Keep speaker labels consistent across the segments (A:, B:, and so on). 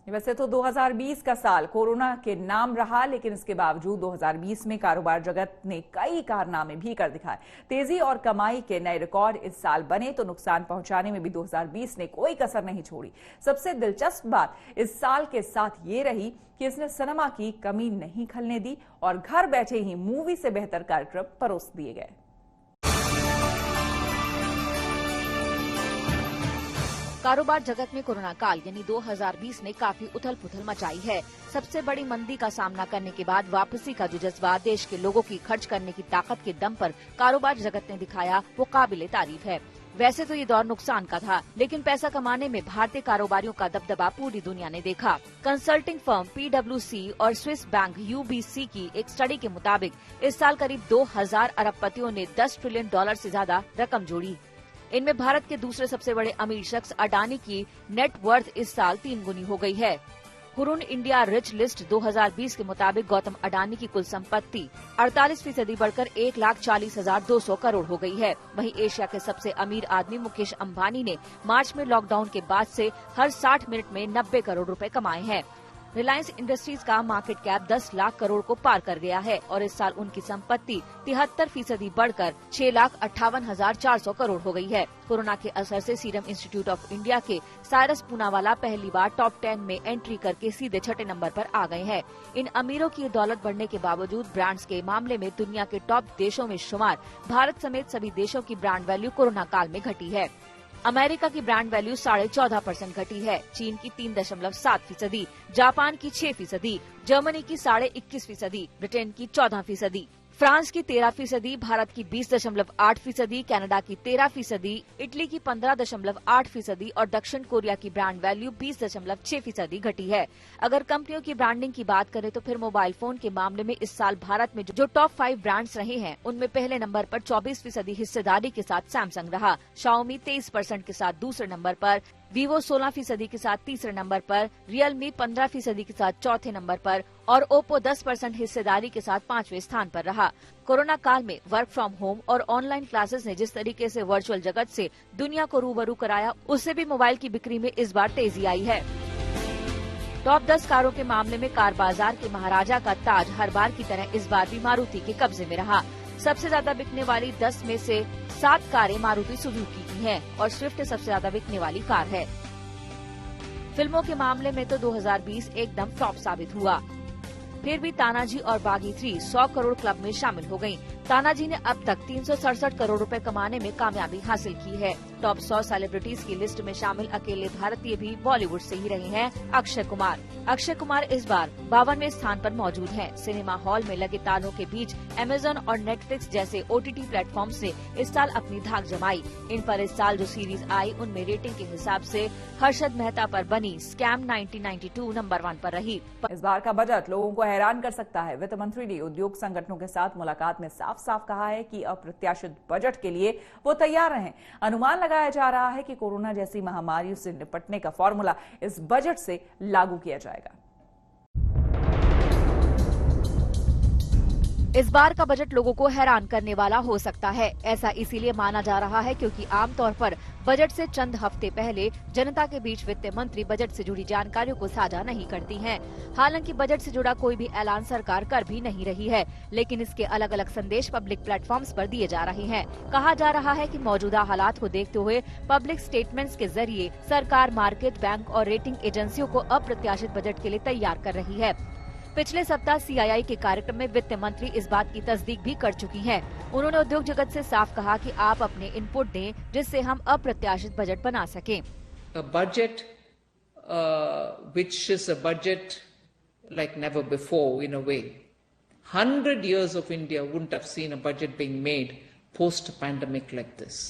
A: वैसे तो 2020 का साल कोरोना के नाम रहा, लेकिन इसके बावजूद 2020 में कारोबार जगत ने कई कारनामे भी कर दिखाए। तेजी और कमाई के नए रिकॉर्ड इस साल बने तो नुकसान पहुंचाने में भी 2020 ने कोई कसर नहीं छोड़ी। सबसे दिलचस्प बात इस साल के साथ ये रही कि इसने सिनेमा की कमी नहीं खलने दी और घर बैठे ही मूवी से बेहतर कार्यक्रम परोस दिए गए।
B: कारोबार जगत में कोरोना काल यानी 2020 ने काफी उथल पुथल मचाई है। सबसे बड़ी मंदी का सामना करने के बाद वापसी का जो जज्बा देश के लोगों की खर्च करने की ताकत के दम पर कारोबार जगत ने दिखाया, वो काबिले तारीफ है। वैसे तो ये दौर नुकसान का था, लेकिन पैसा कमाने में भारतीय कारोबारियों का दबदबा पूरी दुनिया ने देखा। कंसल्टिंग फर्म PwC और स्विस बैंक UBC की एक स्टडी के मुताबिक इस साल करीब 2000 अरबपतियों ने $10 ट्रिलियन से ज्यादा रकम जोड़ी। इनमें भारत के दूसरे सबसे बड़े अमीर शख्स अडानी की नेट वर्थ इस साल 3 गुनी हो गई है। हुरुन इंडिया रिच लिस्ट 2020 के मुताबिक गौतम अडानी की कुल संपत्ति 48% बढ़कर 1,40,200 करोड़ हो गई है। वहीं एशिया के सबसे अमीर आदमी मुकेश अंबानी ने मार्च में लॉकडाउन के बाद से हर 60 मिनट में 90 करोड़ रुपए कमाए हैं। रिलायंस इंडस्ट्रीज का मार्केट कैप 10 लाख करोड़ को पार कर गया है और इस साल उनकी संपत्ति 73% बढ़कर 6,58,400 करोड़ हो गई है। कोरोना के असर से सीरम इंस्टीट्यूट ऑफ इंडिया के साइरस पूनावाला पहली बार टॉप 10 में एंट्री करके सीधे 6ठे नंबर पर आ गए हैं। इन अमीरों की दौलत बढ़ने के बावजूद ब्रांड्स के मामले में दुनिया के टॉप देशों में शुमार भारत समेत सभी देशों की ब्रांड वैल्यू कोरोना काल में घटी है। अमेरिका की ब्रांड वैल्यू 14.5% घटी है, चीन की 3.7%, जापान की 6%, जर्मनी की 21.5%, ब्रिटेन की 14%, फ्रांस की 13%, भारत की 20.8%, कनाडा की 13%, इटली की 15.8% और दक्षिण कोरिया की ब्रांड वैल्यू 20.6% घटी है। अगर कंपनियों की ब्रांडिंग की बात करें तो फिर मोबाइल फोन के मामले में इस साल भारत में जो टॉप 5 ब्रांड्स रहे हैं उनमें पहले नंबर पर 24% हिस्सेदारी के साथ सैमसंग रहा, शाओमी 23% के साथ दूसरे नंबर पर, वीवो 16% के साथ तीसरे नंबर पर, रियलमी 15% के साथ चौथे नंबर पर और ओप्पो 10% हिस्सेदारी के साथ 5वें स्थान पर रहा। कोरोना काल में वर्क फ्रॉम होम और ऑनलाइन क्लासेस ने जिस तरीके से वर्चुअल जगत से दुनिया को रूबरू कराया, उससे भी मोबाइल की बिक्री में इस बार तेजी आई है। टॉप 10 कारों के मामले में कार बाजार के महाराजा का ताज हर बार की तरह इस बार भी मारुति के कब्जे में रहा। सबसे ज्यादा बिकने वाली 10 में से 7 कारें मारुति सुजुकी की हैं और स्विफ्ट सबसे ज्यादा बिकने वाली कार है। फिल्मों के मामले में तो 2020 एकदम फ्लॉप साबित हुआ। फिर भी तानाजी और बागी 3 100 करोड़ क्लब में शामिल हो गयी। तानाजी ने अब तक 367 करोड़ रुपए कमाने में कामयाबी हासिल की है। टॉप 100 सेलिब्रिटीज की लिस्ट में शामिल अकेले भारतीय भी बॉलीवुड से ही रहे हैं अक्षय कुमार। अक्षय कुमार इस बार 52वें स्थान पर मौजूद हैं। सिनेमा हॉल में लगे तालों के बीच अमेजन और नेटफ्लिक्स जैसे OTT प्लेटफॉर्म से इस साल अपनी धाक जमाई। इन पर इस साल जो सीरीज आई उनमें रेटिंग के हिसाब से हर्षद मेहता पर बनी स्कैम 1992 नंबर 1 पर रही।
A: इस बार का बजट लोगों को हैरान कर सकता है। वित्त मंत्री ने उद्योग संगठनों के साथ मुलाकात में साफ साफ कहा है कि अप्रत्याशित बजट के लिए वो तैयार रहें। अनुमान लगाया जा रहा है कि कोरोना जैसी महामारियों से निपटने का फॉर्मूला इस बजट से लागू किया जाएगा।
B: इस बार का बजट लोगों को हैरान करने वाला हो सकता है। ऐसा इसीलिए माना जा रहा है क्योंकि आमतौर पर बजट से चंद हफ्ते पहले जनता के बीच वित्त मंत्री बजट से जुड़ी जानकारियों को साझा नहीं करती हैं। हालांकि बजट से जुड़ा कोई भी ऐलान सरकार कर भी नहीं रही है, लेकिन इसके अलग अलग संदेश पब्लिक प्लेटफॉर्म्स पर दिए जा रहे हैं। कहा जा रहा है कि मौजूदा हालात को देखते हुए पब्लिक स्टेटमेंट्स के जरिए सरकार मार्केट, बैंक और रेटिंग एजेंसियों को अप्रत्याशित बजट के लिए तैयार कर रही है। पिछले सप्ताह CII के कार्यक्रम में वित्त मंत्री इस बात की तस्दीक भी कर चुकी हैं। उन्होंने उद्योग जगत से साफ कहा कि आप अपने इनपुट दें जिससे हम अप्रत्याशित बजट बना सकें।
C: Budget which is a budget like never before in a way. 100 years of India wouldn't have seen a budget being made post pandemic like this.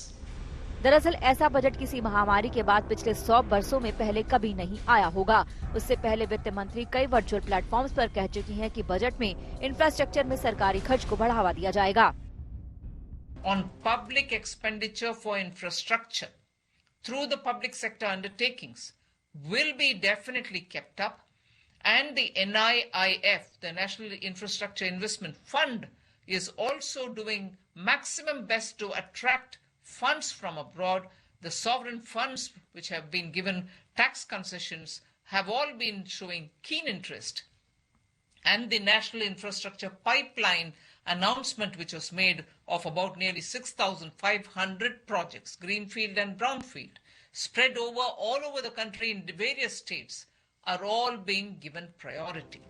B: दरअसल ऐसा बजट किसी महामारी के बाद पिछले 100 वर्षों में पहले कभी नहीं आया होगा। उससे पहले वित्त मंत्री कई वर्चुअल प्लेटफॉर्म्स पर कह चुकी हैं कि बजट में इंफ्रास्ट्रक्चर में सरकारी खर्च को बढ़ावा दिया जाएगा।
C: On public expenditure for infrastructure through the public sector undertakings will be definitely kept up, and the NIIF, the National Infrastructure Investment Fund, is also doing maximum best to attract funds from abroad. The sovereign funds which have been given tax concessions have all been showing keen interest. And the National Infrastructure Pipeline announcement, which was made of about nearly 6,500 projects, greenfield and brownfield, spread all over the country in the various states, are all being given priority.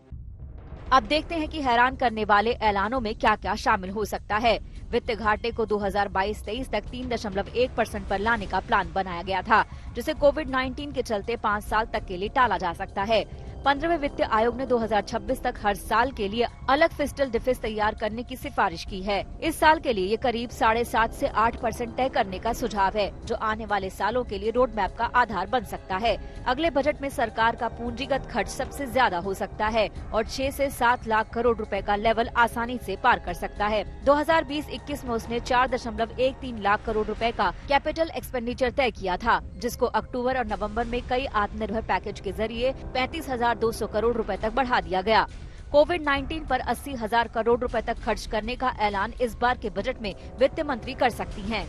B: अब देखते हैं कि हैरान करने वाले ऐलानों में क्या क्या शामिल हो सकता है। वित्त घाटे को 2022-23 तक 3.1% पर लाने का प्लान बनाया गया था, जिसे कोविड-19 के चलते 5 साल तक के लिए टाला जा सकता है। 15वें वित्त आयोग ने 2026 तक हर साल के लिए अलग फिस्कल डिफिस तैयार करने की सिफारिश की है। इस साल के लिए ये करीब 7.5 से 8% तय करने का सुझाव है, जो आने वाले सालों के लिए रोड मैप का आधार बन सकता है। अगले बजट में सरकार का पूंजीगत खर्च सबसे ज्यादा हो सकता है और 6 से 7 लाख करोड़ रुपए का लेवल आसानी से पार कर सकता है। 2020-21 में उसने 4.13 लाख करोड़ रुपए का कैपिटल एक्सपेंडिचर तय किया था, जिसको अक्टूबर और नवंबर में कई आत्मनिर्भर पैकेज के जरिए 35,200 करोड़ रुपए तक बढ़ा दिया गया। कोविड-19 पर 80,000 करोड़ रुपए तक खर्च करने का ऐलान इस बार के बजट में वित्त मंत्री कर सकती हैं।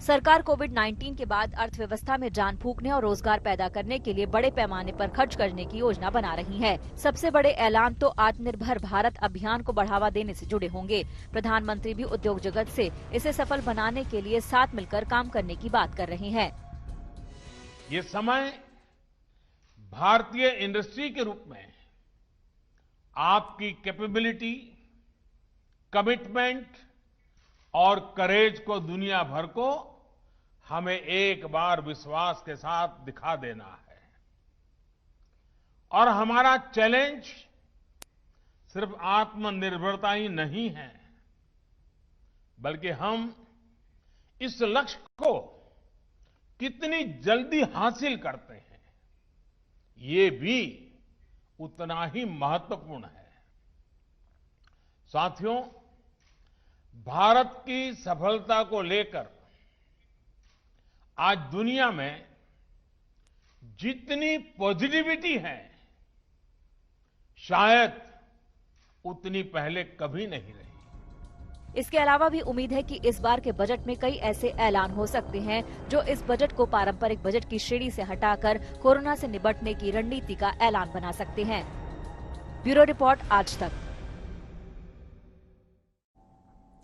B: सरकार कोविड-19 के बाद अर्थव्यवस्था में जान फूंकने और रोजगार पैदा करने के लिए बड़े पैमाने पर खर्च करने की योजना बना रही है। सबसे बड़े ऐलान तो आत्मनिर्भर भारत अभियान को बढ़ावा देने से जुड़े होंगे। प्रधानमंत्री भी उद्योग जगत से इसे सफल बनाने के लिए साथ मिलकर काम करने की बात कर रहे हैं।
D: ये समय भारतीय इंडस्ट्री के रूप में आपकी कैपेबिलिटी, कमिटमेंट और करेज को दुनिया भर को हमें एक बार विश्वास के साथ दिखा देना है। और हमारा चैलेंज सिर्फ आत्मनिर्भरता ही नहीं है, बल्कि हम इस लक्ष्य को कितनी जल्दी हासिल करते हैं, ये भी उतना ही महत्वपूर्ण है। साथियों, भारत की सफलता को लेकर आज दुनिया में जितनी पॉजिटिविटी है, शायद उतनी पहले कभी नहीं रही।
B: इसके अलावा भी उम्मीद है कि इस बार के बजट में कई ऐसे ऐलान हो सकते हैं जो इस बजट को पारंपरिक बजट की श्रेणी से हटाकर कोरोना से निपटने की रणनीति का ऐलान बना सकते हैं। ब्यूरो रिपोर्ट, आज तक।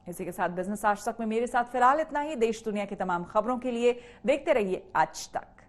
A: इसी के साथ बिजनेस आज तक में मेरे साथ फिलहाल इतना ही। देश दुनिया की तमाम खबरों के लिए देखते रहिए आज तक।